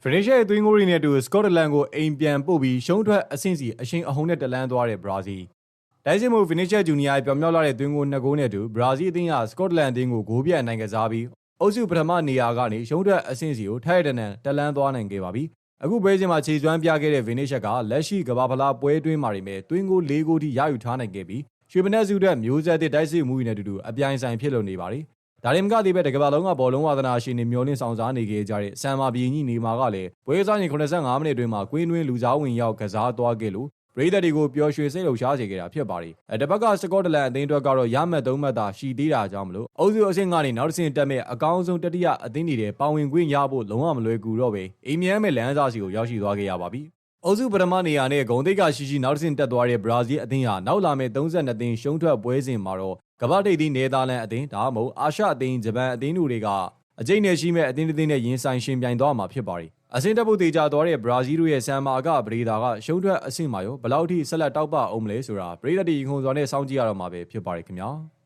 ဖရန်ရှားရဲ့သွင်းကိုရီနဲ့အတူစကော့တလန်ကိုအိမ်ပြန်ပို့ပြီးရှုံးထွက်အဆင့်စီအရှိန်အဟုန်နဲ့တလန်းသွားတဲ့ဘရာဇီးတိုက်စစ်မှုဗီနီရှက်ဂျူနီယာပြောင်မြောက်လာတဲ့သွင်းကို2ဂိုးနဲ့အတူဘရာဇီးအသင်းကစကော့တလန်အသင်းကိုဂိုးပြတ်နိုင်ကစားပြီးအုပ်စုပထမနေရာကနေရှုံးထွက်အဆင့်စီကိုထိုက်ရတဲ့တလန်းသွားနိုင်ခဲ့ပါပြီအခုပွဲစဉ်မှာခြေစွမ်းပြခဲ့တဲ့ဗီနီရှက်ကလက်ရှိကမ္ဘာဖလားပွဲတွင်းမှာနေမဲ့သွင်းကို4ဂိုးထိရယူထားနိုင်ခဲ့ပြီးရွှေမနက်စုတဲ့မျိုးဆက်သစ်တိုက်စစ်မှုတွေနဲ့အတူအပြိုင်ဆိုင်ဖြစ်လို့နေပါတယ်ဒါရင်မကသေးပဲတကဘာလုံးကဘောလုံးဝါသနာရှင်တွေမျောလင့်ဆောင်စားနေခဲ့ကြတဲ့ဆမ်မာဘီညီနေမာကလည်းပွဲစားရင်85မိနစ်အတွင်းမှာကွင်းတွင်းလူစားဝင်ရောက်ကစားသွားခဲ့လို့ပရိသတ်တွေကိုပျော်ရွှင်စိတ်လှုပ်ရှားစေခဲ့တာဖြစ်ပါတယ်။တပတ်ကစကော့တလန်အသင်းအတွက်ကတော့ရမှတ်3မှတ်သာရှိသေးတာကြောင့်မလို့အုပ်စုအဆင့်ကနေနောက်တစ်ဆင့်တက်မဲ့အကောင်းဆုံးတတိယအသင်းတွေထဲပါဝင်ခွင့်ရဖို့လုံးဝမလွယ်ကူတော့ပဲအိမ်မြန်းမဲ့လမ်းစာစီကိုရောက်ရှိသွားခဲ့ရပါပြီ။အုပ်စုပထမနေရာနဲ့ဂုံတိတ်ကရှိနောက်တစ်ဆင့်တက်သွားတဲ့ဘရာဇီးအသင်းဟာနောက်လာမဲ့32သင်းရှုံးထွက်ပွဲစဉ်မှာတော့ကမ္ဘာထိပ်သီးနယ်သာလန်အသင်းဒါမှမဟုတ်အာရှအသင်းဂျပန်အသင်းတို့တွေကအကျိတ်နဲ့ရှိမဲ့အသင်းတစ်သင်းနဲ့ရင်ဆိုင်ရှင်ပြိုင်သွားမှာဖြစ်ပါတယ်။အဆင့်တက်ဖို့တေချာသွားတဲ့ဘရာဇီးတို့ရဲ့ဆမ်မာကပဒေတာကရှုံးထွက်အဆင့်မှာရောဘယ်လောက်ထိဆက်လက်တောက်ပအောင်မလဲဆိုတာပရိသတ်တွေရင်ခုန်စွာနဲ့စောင့်ကြည့်ရတော့မှာပဲဖြစ်ပါတယ်ခင်ဗျာ။